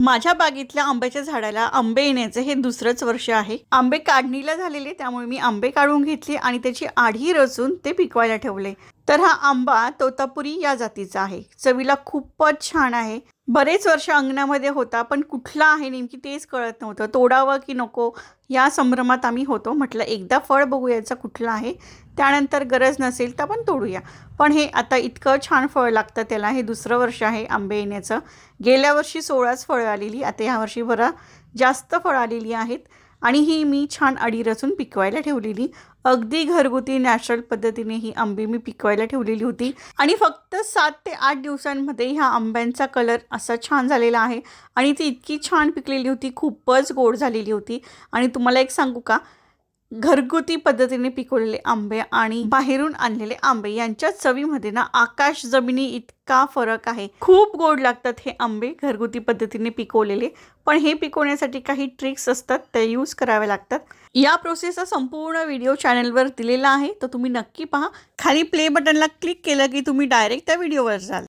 माझ्या बागेतल्या आंब्याच्या झाडाला आंबे येण्याचे हे दुसरंच वर्ष आहे. आंबे काढणीला झालेले, त्यामुळे मी आंबे काढून घेतले आणि त्याची आढी रचून ते पिकवायला ठेवले. तर हा आंबा तोतापुरी या जातीचा आहे. चवीला खूपच छान आहे. बरेच वर्ष अंगणामध्ये होता, पण कुठला आहे नेमकी तेच कळत नव्हतं. तोडावं की नको या संभ्रमात आम्ही होतो. म्हटलं एकदा फळ बघूया याचं कुठलं आहे, त्यानंतर गरज नसेल तर आपण तोडूया. पण हे आता इतकं छान फळ लागतं त्याला. हे दुसरं वर्ष आहे आंबे येण्याचं. गेल्या वर्षी 16च फळं आलेली, आता ह्यावर्षी बरं जास्त फळं आलेली आहेत. आणि ही मी छान अडी रचून पिकवायला ठेवलेली. अगदी घरगुती नॅचरल पद्धतीने ही आंबे मी पिकवायला ठेवलेली होती. आणि फक्त 7 ते 8 दिवसांमध्ये ह्या आंब्यांचा कलर असा छान झालेला आहे. आणि ती इतकी छान पिकलेली होती, खूपच गोड झालेली होती. आणि तुम्हाला एक सांगू का, घरगुती पद्धतीने पिकवलेले आंबे आणि बाहेरून आणलेले आंबे यांच्या चवीमध्ये ना आकाश जमिनी इतका फरक आहे. खूप गोड लागतात हे आंबे घरगुती पद्धतीने पिकवलेले. पण हे पिकवण्यासाठी काही ट्रिक्स असतात, त्या यूज कराव्या लागतात. या प्रोसेसचा संपूर्ण व्हिडिओ चॅनलवर दिलेला आहे, तर तुम्ही नक्की पहा. खाली प्ले बटनला क्लिक केलं की तुम्ही डायरेक्ट त्या व्हिडिओवर जाल.